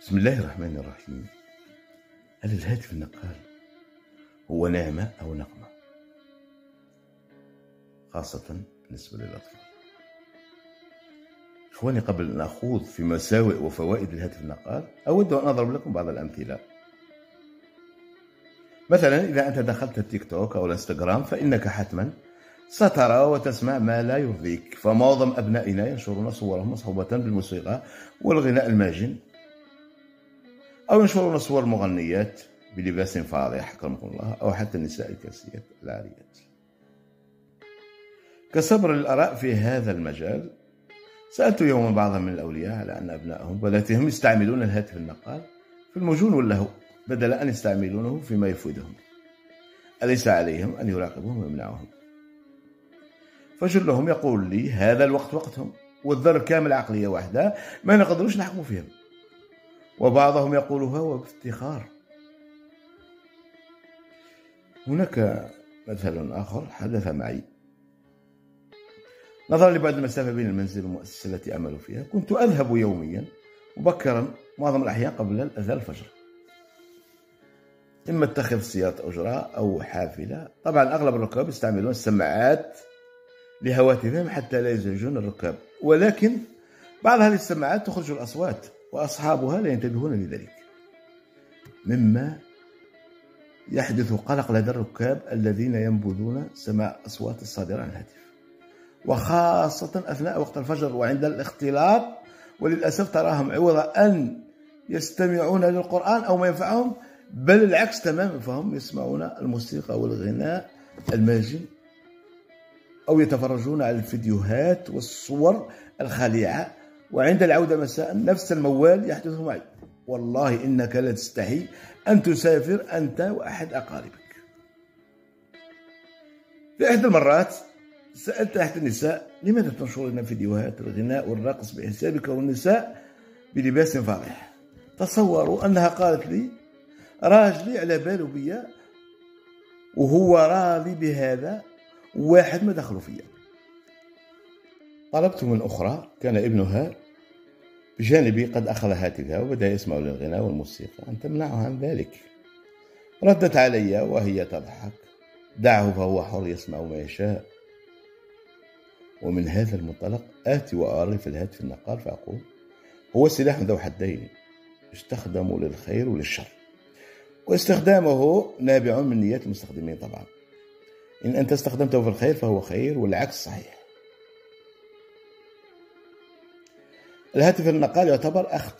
بسم الله الرحمن الرحيم. هل الهاتف النقال هو نعمة أو نقمة؟ خاصة بالنسبة للأطفال. إخواني، قبل أن أخوض في مساوئ وفوائد الهاتف النقال أود أن أضرب لكم بعض الأمثلة. مثلا إذا أنت دخلت التيك توك أو الانستغرام فإنك حتما سترى وتسمع ما لا يرضيك، فمعظم أبنائنا ينشرون صورهم مصحوبة بالموسيقى والغناء الماجن، أو ينشرون صور مغنيات بلباس فاضح أكرمكم الله، أو حتى النساء الكاسيات العاريات. كصبر الآراء في هذا المجال، سألت يوما بعضا من الأولياء على أن أبنائهم وبناتهم يستعملون الهاتف النقال في المجون واللهو بدل أن يستعملونه فيما يفيدهم، أليس عليهم أن يراقبوهم ويمنعوهم؟ فجلهم يقول لي هذا الوقت وقتهم، والذر كامل عقلية واحدة ما نقدروش نحكموا فيهم. وبعضهم يقولها وبافتخار. هناك مثل آخر حدث معي. نظرا لبعد المسافة بين المنزل والمؤسسة التي أعمل فيها، كنت أذهب يوميا مبكرا معظم الأحيان قبل الأذان الفجر، إما اتخذ سيارة أجرة أو حافلة. طبعا أغلب الركاب يستعملون السماعات لهواتفهم حتى لا يزعجون الركاب، ولكن بعض هذه السماعات تخرج الأصوات وأصحابها لا ينتبهون لذلك، مما يحدث قلق لدى الركاب الذين ينبذون سماع أصوات الصادرة عن الهاتف، وخاصة أثناء وقت الفجر وعند الاختلاط. وللأسف تراهم عوض أن يستمعون للقرآن أو ما ينفعهم، بل العكس تماما، فهم يسمعون الموسيقى والغناء الماجن، أو يتفرجون على الفيديوهات والصور الخليعة. وعند العودة مساء نفس الموال يحدث معي. والله إنك لا تستحي أن تسافر أنت وأحد أقاربك. في إحدى المرات سألت أحد النساء: لماذا تنشرين فيديوهات الغناء والرقص بحسابك والنساء بلباس فاضح؟ تصوروا أنها قالت لي: راجلي على باله بيا وهو راضي بهذا، واحد ما دخلوا فيا. طلبت من أخرى كان ابنها بجانبي قد أخذ هاتفها وبدأ يسمع للغناء والموسيقى أن تمنعه عن ذلك. ردت علي وهي تضحك: دعه فهو حر يسمع ما يشاء. ومن هذا المنطلق آتي وأعرف الهاتف النقال فأقول: هو سلاح ذو حدين، يستخدم للخير وللشر، واستخدامه نابع من نيات المستخدمين. طبعا إن أنت استخدمته في الخير فهو خير، والعكس صحيح. الهاتف النقال يعتبر أخطر